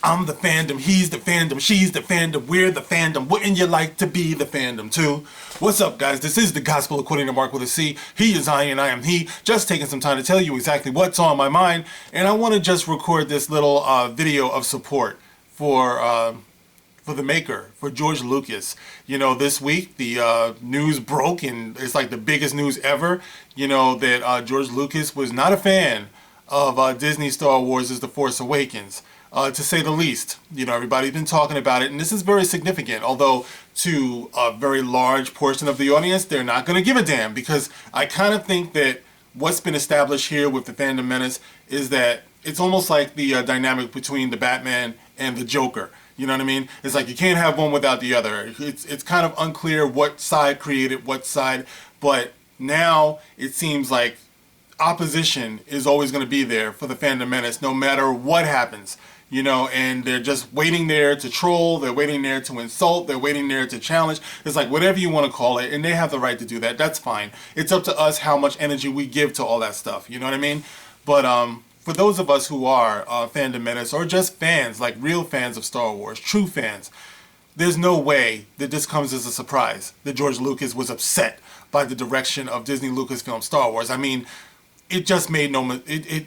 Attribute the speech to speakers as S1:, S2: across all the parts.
S1: I'm the fandom, he's the fandom, she's the fandom, we're the fandom. Wouldn't you like to be the fandom too? What's up, guys? This is the Gospel according to Mark with a C. He is I and I am he. Just taking some time to tell you exactly what's on my mind. And I want to just record this little video of support for the maker, for George Lucas. You know, this week the news broke, and it's like the biggest news ever, you know, that George Lucas was not a fan of Disney Star Wars' The Force Awakens. To say the least. You know, everybody's been talking about it, and this is very significant, although to a very large portion of the audience, they're not going to give a damn, because I kind of think that what's been established here with the Phantom Menace is that it's almost like the dynamic between the Batman and the Joker. You know what I mean? It's like you can't have one without the other. It's kind of unclear what side created what side, but now it seems like opposition is always going to be there for the Phantom Menace no matter what happens. You know, and they're just waiting there to troll, they're waiting there to insult, they're waiting there to challenge. It's like whatever you want to call it, and they have the right to do that. That's fine. It's up to us how much energy we give to all that stuff. You know what I mean? But for those of us who are Phantom Menace, or just fans, like real fans of Star Wars, true fans, there's no way that this comes as a surprise that George Lucas was upset by the direction of Disney Lucasfilm Star Wars. I mean, it just made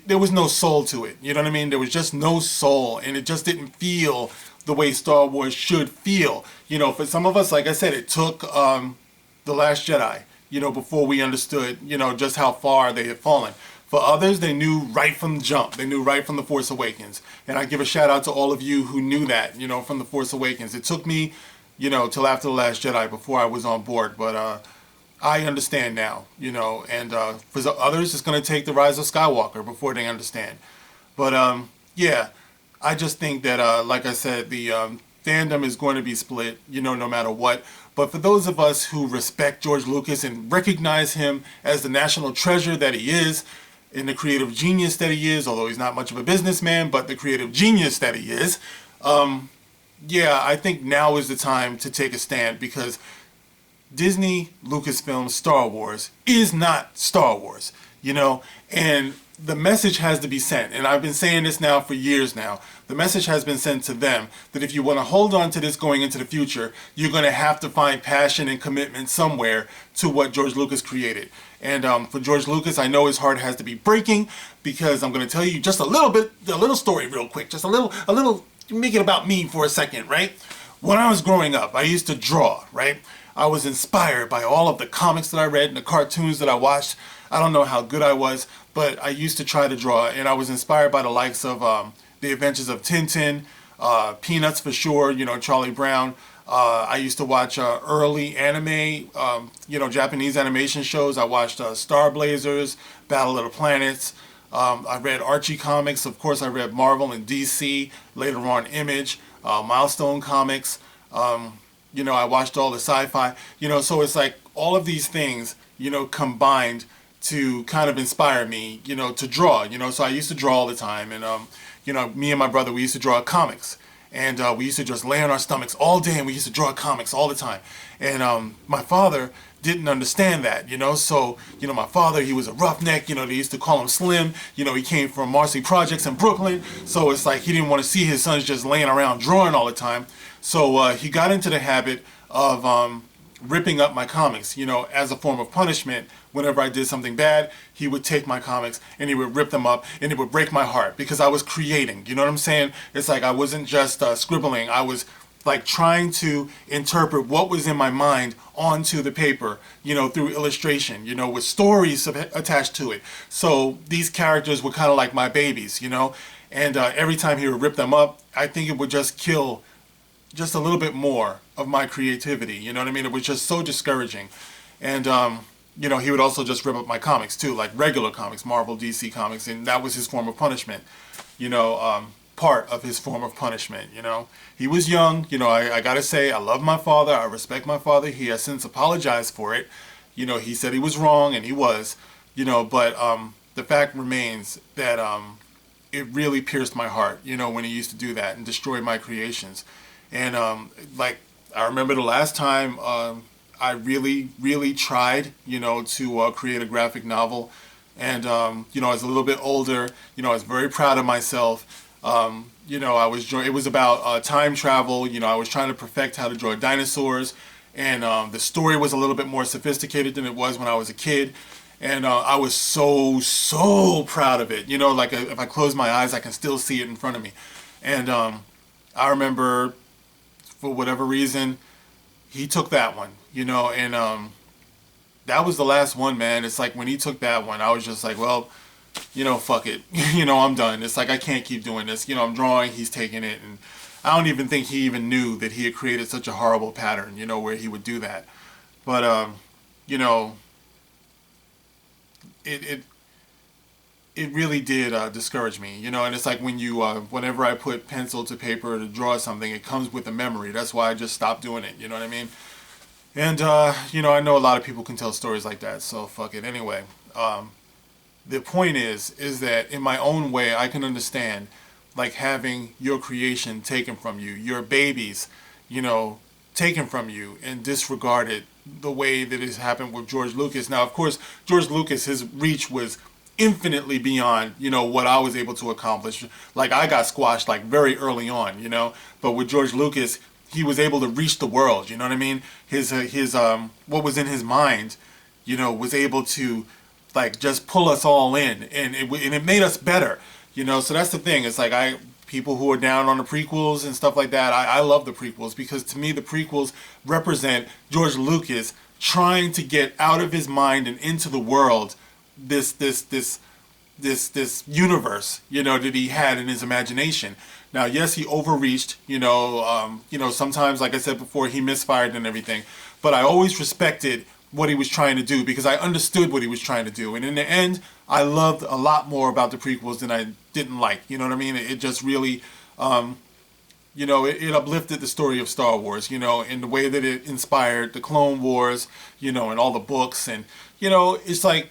S1: there was no soul to it. You know what I mean? There was just no soul, and it just didn't feel the way Star Wars should feel. You know, for some of us, like I said, it took The Last Jedi, you know, before we understood, you know, just how far they had fallen. For others, they knew right from the jump. They knew right from The Force Awakens. And I give a shout out to all of you who knew that, you know, from The Force Awakens. It took me, you know, till after The Last Jedi before I was on board, but I understand now, you know, and for others, it's going to take The Rise of Skywalker before they understand. But yeah, I just think that, like I said, the fandom is going to be split, you know, no matter what. But for those of us who respect George Lucas and recognize him as the national treasure that he is, and the creative genius that he is, although he's not much of a businessman, but the creative genius that he is, yeah, I think now is the time to take a stand, because Disney Lucasfilm Star Wars is not Star Wars, you know, and the message has to be sent. And I've been saying this now for years now. The message has been sent to them that if you want to hold on to this going into the future, you're going to have to find passion and commitment somewhere to what George Lucas created. And for George Lucas, I know his heart has to be breaking, because I'm going to tell you just a little story real quick, just a little, make it about me for a second, right? When I was growing up, I used to draw, right? I was inspired by all of the comics that I read and the cartoons that I watched. I don't know how good I was, but I used to try to draw, and I was inspired by the likes of The Adventures of Tintin, Peanuts for sure, you know, Charlie Brown. I used to watch early anime, you know, Japanese animation shows. I watched Star Blazers, Battle of the Planets. I read Archie comics. Of course, I read Marvel and DC, later on Image, Milestone Comics. You know, I watched all the sci-fi, you know, so it's like all of these things, you know, combined to kind of inspire me, you know, to draw, you know. So I used to draw all the time, and, you know, me and my brother, we used to draw comics, and we used to just lay on our stomachs all day, and we used to draw comics all the time. And my father didn't understand that, you know, so, you know, my father, he was a roughneck, you know, they used to call him Slim, you know, he came from Marcy Projects in Brooklyn, so it's like he didn't want to see his sons just laying around drawing all the time. So he got into the habit of ripping up my comics, you know, as a form of punishment. Whenever I did something bad, he would take my comics and he would rip them up, and it would break my heart, because I was creating, you know what I'm saying? It's like I wasn't just scribbling, I was like trying to interpret what was in my mind onto the paper, you know, through illustration, you know, with stories attached to it. So these characters were kind of like my babies, you know, and every time he would rip them up, I think it would just kill just a little bit more of my creativity, you know what I mean? It was just so discouraging. And you know, he would also just rip up my comics too, like regular comics, Marvel, DC comics, and that was his form of punishment, you know, part of his form of punishment, you know. He was young, you know, I gotta say, I love my father, I respect my father, he has since apologized for it, you know, he said he was wrong, and he was, you know, but the fact remains that it really pierced my heart, you know, when he used to do that and destroy my creations. And like, I remember the last time I really tried, you know, to create a graphic novel. And, you know, I was a little bit older, you know, I was very proud of myself. it was about time travel. I was trying to perfect how to draw dinosaurs, and the story was a little bit more sophisticated than it was when I was a kid. And I was so proud of it. Like if I close my eyes, I can still see it in front of me. And I remember, for whatever reason, he took that one, and that was the last one, man. It's like when he took that one, I was just like, well, fuck it. I'm done. It's like I can't keep doing this. I'm drawing, he's taking it, and I don't even think he even knew that he had created such a horrible pattern, where he would do that. But you know, it it it really did discourage me, and it's like when whenever I put pencil to paper to draw something, it comes with a memory. That's why I just stopped doing it. You know what I mean? And I know a lot of people can tell stories like that, so fuck it. Anyway, the point is that in my own way, I can understand like having your creation taken from you, your babies, taken from you and disregarded the way that it's happened with George Lucas. Now, of course, George Lucas, his reach was infinitely beyond, what I was able to accomplish. Like I got squashed like very early on, but with George Lucas, he was able to reach the world. You know what I mean? His what was in his mind, was able to like just pull us all in, and it made us better. So that's the thing. It's like people who are down on the prequels and stuff like that. I love the prequels because to me the prequels represent George Lucas trying to get out of his mind and into the world this universe, that he had in his imagination. Now, yes, he overreached, sometimes, like I said before, he misfired and everything, but I always respected what he was trying to do because I understood what he was trying to do. And in the end, I loved a lot more about the prequels than I didn't like. You know what I mean? It just really, it uplifted the story of Star Wars, in the way that it inspired the Clone Wars, and all the books. And, it's like,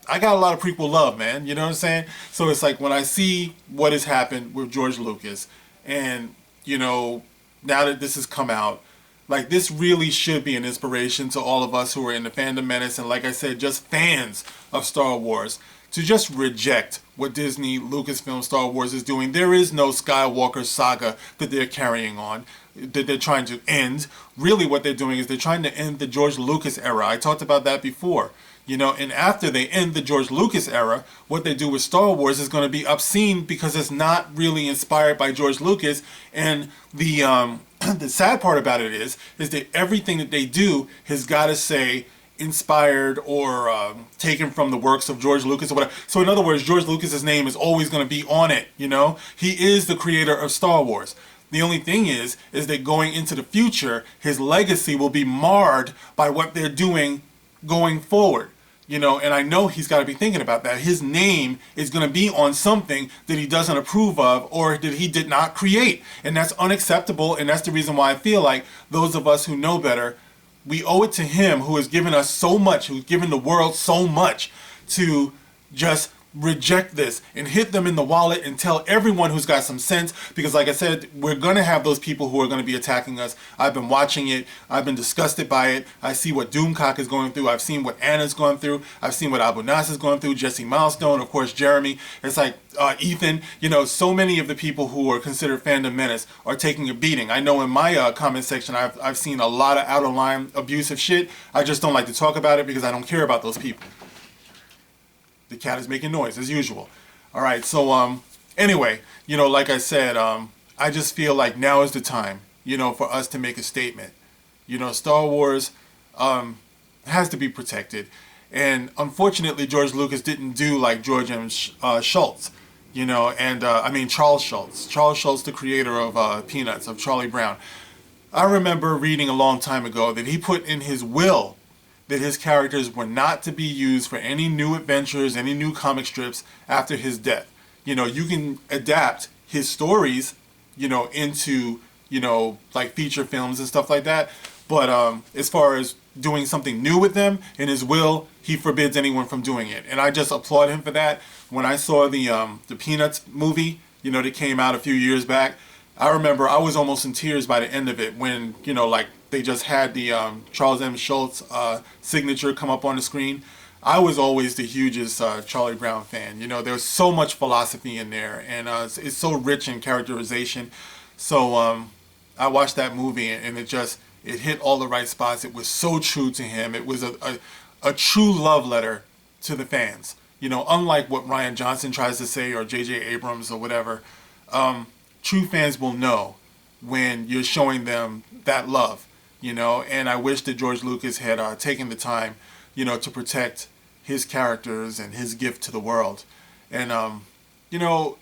S1: I got a lot of prequel love, man. You know what I'm saying? So it's like when I see what has happened with George Lucas and, now that this has come out, like this really should be an inspiration to all of us who are in the fandom menace and, like I said, just fans of Star Wars to just reject what Disney, Lucasfilm, Star Wars is doing. There is no Skywalker saga that they're carrying on, that they're trying to end. Really what they're doing is they're trying to end the George Lucas era. I talked about that before. And after they end the George Lucas era, what they do with Star Wars is going to be obscene because it's not really inspired by George Lucas. And the the sad part about it is that everything that they do has got to say inspired or taken from the works of George Lucas or whatever. So in other words, George Lucas's name is always going to be on it. He is the creator of Star Wars. The only thing is that going into the future, his legacy will be marred by what they're doing going forward. And I know he's got to be thinking about that. His name is going to be on something that he doesn't approve of or that he did not create. And that's unacceptable. And that's the reason why I feel like those of us who know better, we owe it to him who has given us so much, who's given the world so much, to just reject this and hit them in the wallet and tell everyone who's got some sense, because like I said, we're going to have those people who are going to be attacking us. I've been watching it. I've been disgusted by it. I see what Doomcock is going through. I've seen what Anna's going through. I've seen what Abu Nas is going through, Jesse Milestone, of course, Jeremy. It's like Ethan, so many of the people who are considered fandom menace are taking a beating. I know in my comment section, I've seen a lot of out of line abusive shit. I just don't like to talk about it because I don't care about those people. The cat is making noise as usual. All right, so anyway, like I said, I just feel like now is the time, for us to make a statement. Star Wars has to be protected, and unfortunately, George Lucas didn't do like George M. Schulz, Charles Schulz. Charles Schulz, the creator of Peanuts, of Charlie Brown. I remember reading a long time ago that he put in his will that his characters were not to be used for any new adventures, any new comic strips after his death. You can adapt his stories, into, like feature films and stuff like that. But as far as doing something new with them, in his will, he forbids anyone from doing it. And I just applaud him for that. When I saw the Peanuts movie, that came out a few years back, I remember I was almost in tears by the end of it when, they just had the Charles M. Schulz signature come up on the screen. I was always the hugest Charlie Brown fan. You know, there's so much philosophy in there, and it's so rich in characterization. So I watched that movie, and it hit all the right spots. It was so true to him. It was a true love letter to the fans. You know, unlike what Ryan Johnson tries to say or J.J. Abrams or whatever, true fans will know when you're showing them that love, you know. And I wish that George Lucas had taken the time, you know, to protect his characters and his gift to the world. And, you know,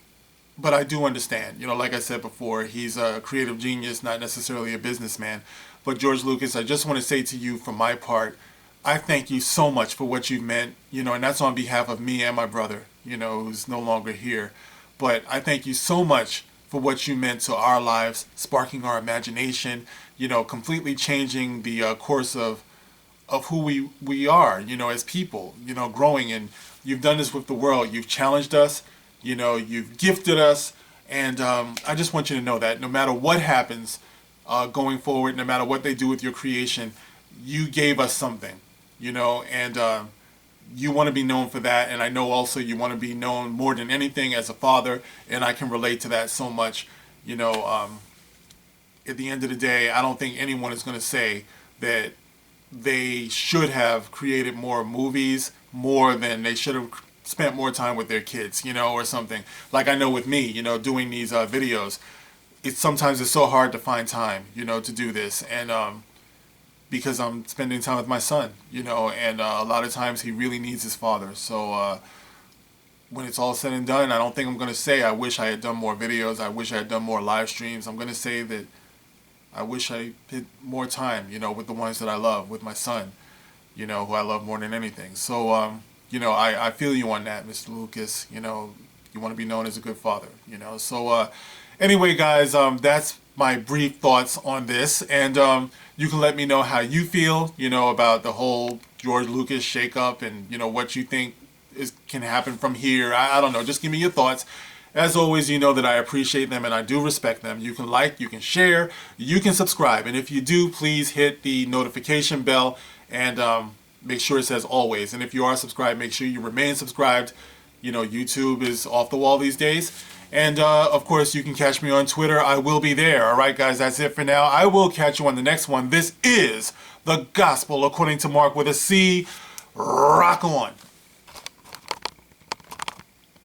S1: but I do understand, you know, like I said before, he's a creative genius, not necessarily a businessman. But George Lucas, I just want to say to you from my part, I thank you so much for what you've meant, you know, and that's on behalf of me and my brother, you know, who's no longer here. But I thank you so much for what you meant to our lives, sparking our imagination, you know, completely changing the course of who we are, you know, as people, you know, growing. And you've done this with the world. You've challenged us, you know, you've gifted us. And I just want you to know that no matter what happens going forward, no matter what they do with your creation, you gave us something, you know, and you want to be known for that. And I know also you want to be known more than anything as a father, and I can relate to that so much. You know, at the end of the day, I don't think anyone is going to say that they should have created more movies more than they should have spent more time with their kids, you know, or something. Like I know with me, you know, doing these videos, sometimes it's so hard to find time, you know, to do this. And because I'm spending time with my son, you know, and a lot of times he really needs his father. So when it's all said and done, I don't think I'm going to say I wish I had done more videos, I wish I had done more live streams. I'm going to say that I wish I had more time, you know, with the ones that I love, with my son, you know, who I love more than anything. So, you know, I feel you on that, Mr. Lucas. You know, you want to be known as a good father, you know. So anyway, guys, that's my brief thoughts on this. And you can let me know how you feel, you know, about the whole George Lucas shakeup and, you know, what you think can happen from here. I don't know. Just give me your thoughts. As always, you know that I appreciate them and I do respect them. You can like, you can share, you can subscribe. And if you do, please hit the notification bell and make sure it says always. And if you are subscribed, make sure you remain subscribed. You know, YouTube is off the wall these days. And of course, you can catch me on Twitter. I will be there. All right, guys, that's it for now. I will catch you on the next one. This is The Gospel According to Mark with a C. Rock on.